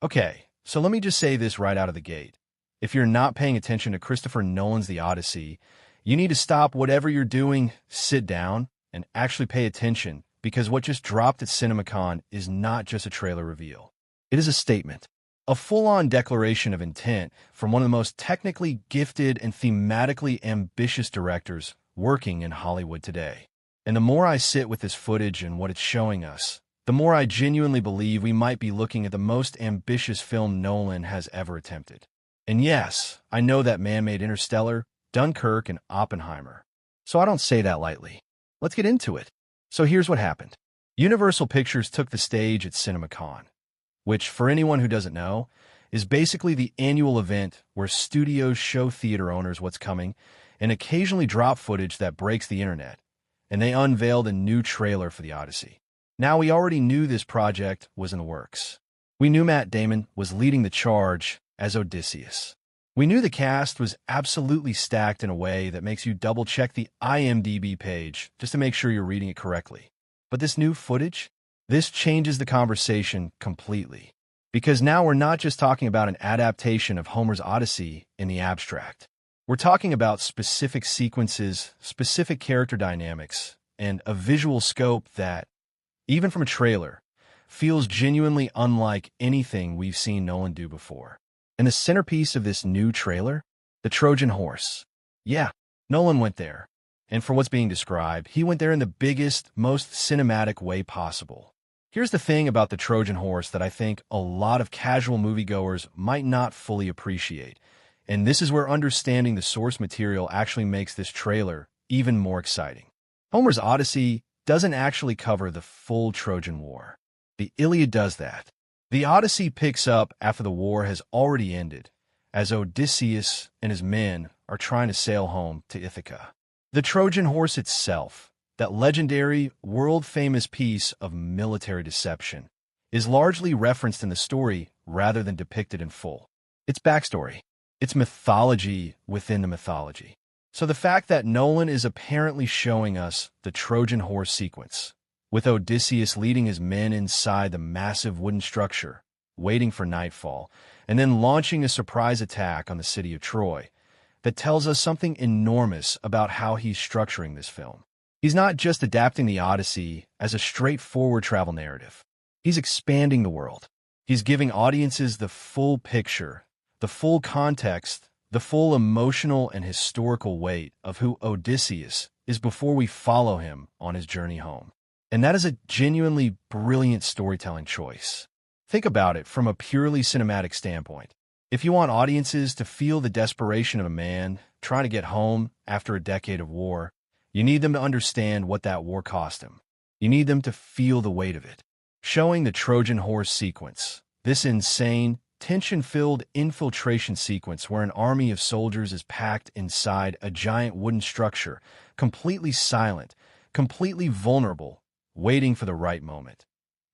Okay, so let me just say this right out of the gate. If you're not paying attention to Christopher Nolan's The Odyssey, you need to stop whatever you're doing, sit down, and actually pay attention, because what just dropped at CinemaCon is not just a trailer reveal. It is a statement, a full-on declaration of intent from one of the most technically gifted and thematically ambitious directors working in Hollywood today. And the more I sit with this footage and what it's showing us, the more I genuinely believe we might be looking at the most ambitious film Nolan has ever attempted. And yes, I know that man made Interstellar, Dunkirk, and Oppenheimer. So I don't say that lightly. Let's get into it. So here's what happened. Universal Pictures took the stage at CinemaCon, which, for anyone who doesn't know, is basically the annual event where studios show theater owners what's coming and occasionally drop footage that breaks the internet. And they unveiled a new trailer for The Odyssey. Now, we already knew this project was in the works. We knew Matt Damon was leading the charge as Odysseus. We knew the cast was absolutely stacked in a way that makes you double-check the IMDb page just to make sure you're reading it correctly. But this new footage? This changes the conversation completely. Because now we're not just talking about an adaptation of Homer's Odyssey in the abstract. We're talking about specific sequences, specific character dynamics, and a visual scope that, even from a trailer, feels genuinely unlike anything we've seen Nolan do before. And the centerpiece of this new trailer? The Trojan Horse. Yeah, Nolan went there. And for what's being described, he went there in the biggest, most cinematic way possible. Here's the thing about the Trojan Horse that I think a lot of casual moviegoers might not fully appreciate. And this is where understanding the source material actually makes this trailer even more exciting. Homer's Odyssey doesn't actually cover the full Trojan War. The Iliad does that. The Odyssey picks up after the war has already ended, as Odysseus and his men are trying to sail home to Ithaca. The Trojan Horse itself, that legendary, world-famous piece of military deception, is largely referenced in the story rather than depicted in full. Its backstory, its mythology within the mythology. So the fact that Nolan is apparently showing us the Trojan Horse sequence, with Odysseus leading his men inside the massive wooden structure, waiting for nightfall, and then launching a surprise attack on the city of Troy, that tells us something enormous about how he's structuring this film. He's not just adapting the Odyssey as a straightforward travel narrative. He's expanding the world. He's giving audiences the full picture, the full context, the full emotional and historical weight of who Odysseus is before we follow him on his journey home. And that is a genuinely brilliant storytelling choice. Think about it from a purely cinematic standpoint. If you want audiences to feel the desperation of a man trying to get home after a decade of war, you need them to understand what that war cost him. You need them to feel the weight of it. Showing the Trojan Horse sequence, this insane, tension-filled infiltration sequence where an army of soldiers is packed inside a giant wooden structure, completely silent, completely vulnerable, waiting for the right moment.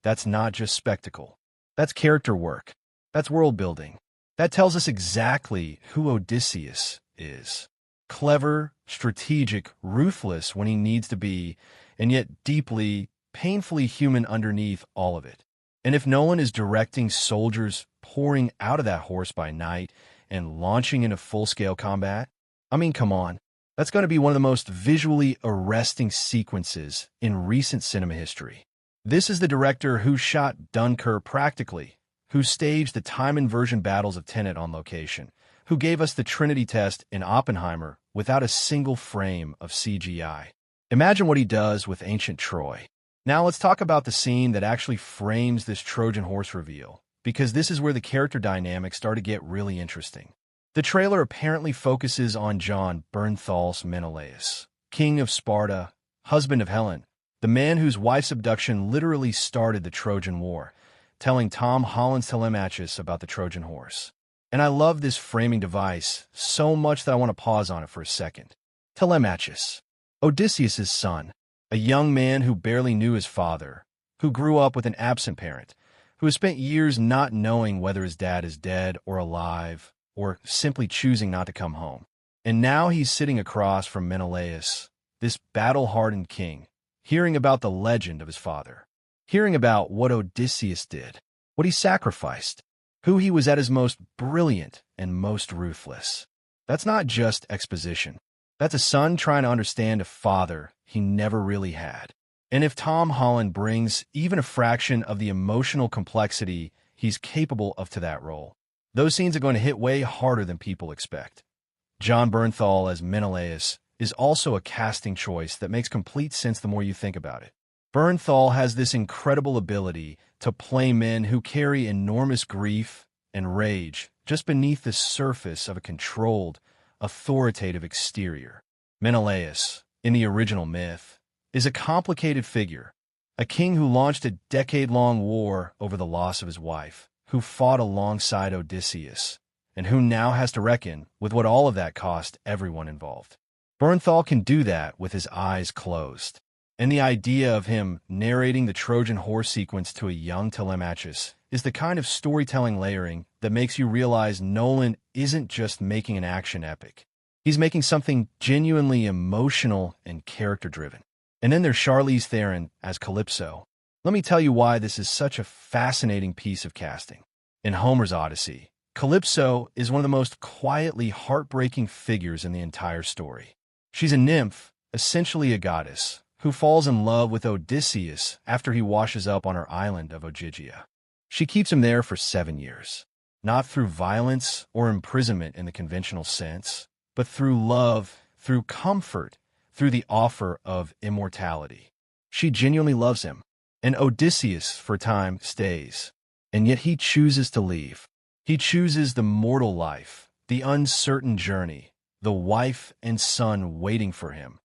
That's not just spectacle. That's character work. That's world building. That tells us exactly who Odysseus is. Clever, strategic, ruthless when he needs to be, and yet deeply, painfully human underneath all of it. And if Nolan is directing soldiers pouring out of that horse by night and launching into full-scale combat, I mean, come on. That's going to be one of the most visually arresting sequences in recent cinema history. This is the director who shot Dunkirk practically, who staged the time-inversion battles of Tenet on location, who gave us the Trinity test in Oppenheimer without a single frame of CGI. Imagine what he does with ancient Troy. Now let's talk about the scene that actually frames this Trojan Horse reveal, because this is where the character dynamics start to get really interesting. The trailer apparently focuses on Jon Bernthal's Menelaus, king of Sparta, husband of Helen, the man whose wife's abduction literally started the Trojan War, telling Tom Holland's Telemachus about the Trojan Horse. And I love this framing device so much that I want to pause on it for a second. Telemachus, Odysseus' son, a young man who barely knew his father, who grew up with an absent parent, who has spent years not knowing whether his dad is dead or alive, or simply choosing not to come home. And now he's sitting across from Menelaus, this battle-hardened king, hearing about the legend of his father, hearing about what Odysseus did, what he sacrificed, who he was at his most brilliant and most ruthless. That's not just exposition. That's a son trying to understand a father he never really had. And if Tom Holland brings even a fraction of the emotional complexity he's capable of to that role, those scenes are going to hit way harder than people expect. Jon Bernthal as Menelaus is also a casting choice that makes complete sense the more you think about it. Bernthal has this incredible ability to play men who carry enormous grief and rage just beneath the surface of a controlled, authoritative exterior. Menelaus, in the original myth, is a complicated figure, a king who launched a decade-long war over the loss of his wife, who fought alongside Odysseus, and who now has to reckon with what all of that cost everyone involved. Bernthal can do that with his eyes closed. And the idea of him narrating the Trojan Horse sequence to a young Telemachus is the kind of storytelling layering that makes you realize Nolan isn't just making an action epic. He's making something genuinely emotional and character-driven. And then there's Charlize Theron as Calypso. Let me tell you why this is such a fascinating piece of casting. In Homer's Odyssey, Calypso is one of the most quietly heartbreaking figures in the entire story. She's a nymph, essentially a goddess, who falls in love with Odysseus after he washes up on her island of Ogygia. She keeps him there for 7 years, not through violence or imprisonment in the conventional sense, but through love, through comfort, through the offer of immortality. She genuinely loves him, and Odysseus, for a time, stays. And yet he chooses to leave. He chooses the mortal life, the uncertain journey, the wife and son waiting for him,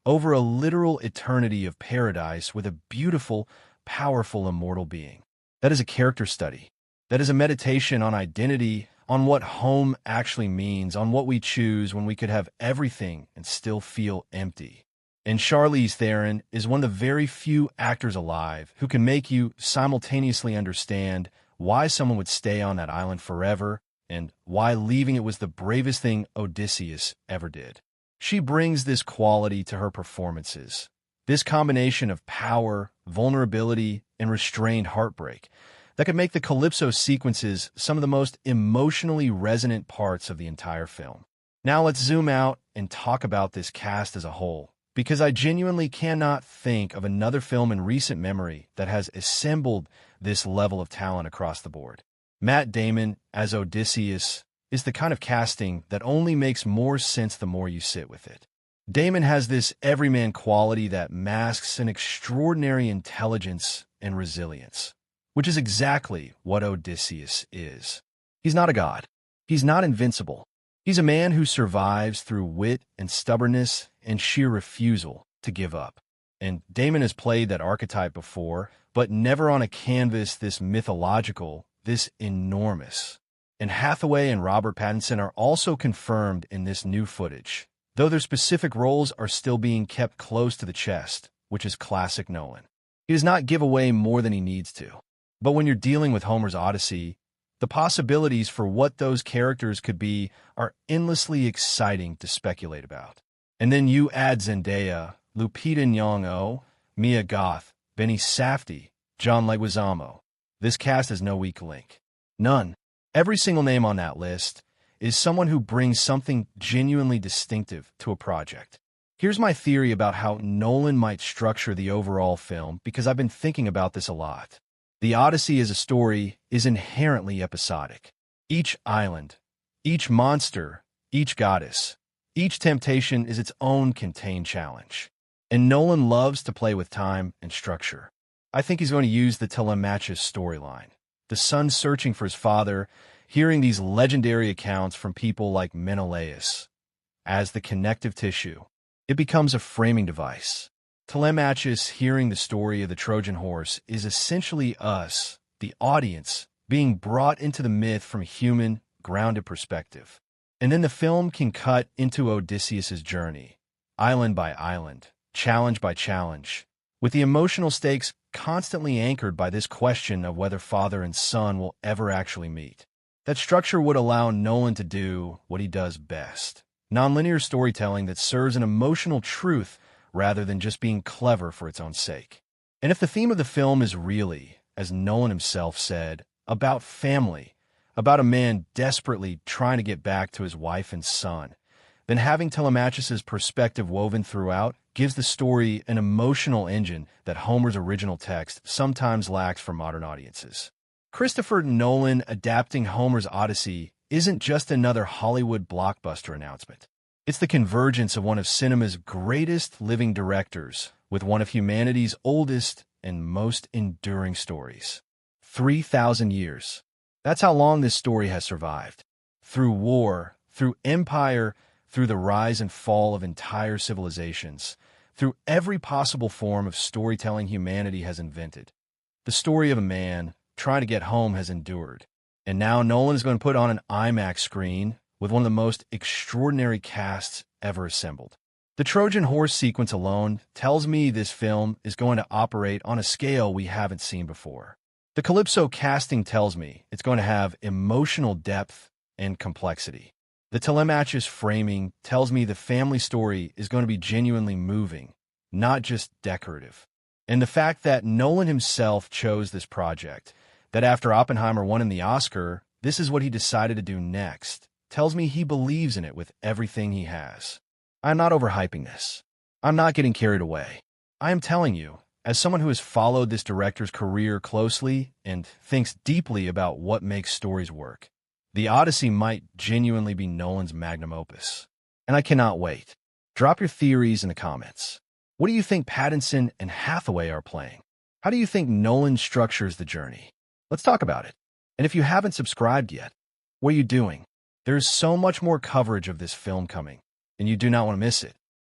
over a literal eternity of paradise with a beautiful, powerful, immortal being. That is a character study. That is a meditation on identity, on what home actually means, on what we choose when we could have everything and still feel empty. And Charlize Theron is one of the very few actors alive who can make you simultaneously understand why someone would stay on that island forever and why leaving it was the bravest thing Odysseus ever did. She brings this quality to her performances, this combination of power, vulnerability, and restrained heartbreak that could make the Calypso sequences some of the most emotionally resonant parts of the entire film. Now let's zoom out and talk about this cast as a whole, because I genuinely cannot think of another film in recent memory that has assembled this level of talent across the board. Matt Damon as Odysseus is the kind of casting that only makes more sense the more you sit with it. Damon has this everyman quality that masks an extraordinary intelligence and resilience, which is exactly what Odysseus is. He's not a god. He's not invincible. He's a man who survives through wit and stubbornness and sheer refusal to give up. And Damon has played that archetype before, but never on a canvas this mythological, this enormous. And Hathaway and Robert Pattinson are also confirmed in this new footage, though their specific roles are still being kept close to the chest, which is classic Nolan. He does not give away more than he needs to. But when you're dealing with Homer's Odyssey, the possibilities for what those characters could be are endlessly exciting to speculate about. And then you add Zendaya, Lupita Nyong'o, Mia Goth, Benny Safdie, John Leguizamo. This cast has no weak link. None. Every single name on that list is someone who brings something genuinely distinctive to a project. Here's my theory about how Nolan might structure the overall film, because I've been thinking about this a lot. The Odyssey as a story is inherently episodic. Each island, each monster, each goddess, each temptation is its own contained challenge. And Nolan loves to play with time and structure. I think he's going to use the Telemachus storyline, the son searching for his father, hearing these legendary accounts from people like Menelaus, as the connective tissue. It becomes a framing device. Telemachus hearing the story of the Trojan Horse is essentially us, the audience, being brought into the myth from a human, grounded perspective. And then the film can cut into Odysseus's journey, island by island, challenge by challenge, with the emotional stakes constantly anchored by this question of whether father and son will ever actually meet. That structure would allow Nolan to do what he does best, nonlinear storytelling that serves an emotional truth rather than just being clever for its own sake. And if the theme of the film is really, as Nolan himself said, about family, about a man desperately trying to get back to his wife and son. Then having Telemachus' perspective woven throughout gives the story an emotional engine that Homer's original text sometimes lacks for modern audiences. Christopher Nolan adapting Homer's Odyssey isn't just another Hollywood blockbuster announcement. It's the convergence of one of cinema's greatest living directors with one of humanity's oldest and most enduring stories. 3,000 years. That's how long this story has survived. Through war, through empire, through the rise and fall of entire civilizations, through every possible form of storytelling humanity has invented. The story of a man trying to get home has endured. And now Nolan is going to put on an IMAX screen with one of the most extraordinary casts ever assembled. The Trojan Horse sequence alone tells me this film is going to operate on a scale we haven't seen before. The Calypso casting tells me it's going to have emotional depth and complexity. The Telemachus framing tells me the family story is going to be genuinely moving, not just decorative. And the fact that Nolan himself chose this project, that after Oppenheimer won the Oscar, this is what he decided to do next, tells me he believes in it with everything he has. I'm not overhyping this. I'm not getting carried away. I am telling you, as someone who has followed this director's career closely and thinks deeply about what makes stories work, The Odyssey might genuinely be Nolan's magnum opus. And I cannot wait. Drop your theories in the comments. What do you think Pattinson and Hathaway are playing? How do you think Nolan structures the journey? Let's talk about it. And if you haven't subscribed yet, what are you doing? There's so much more coverage of this film coming, and you do not want to miss it.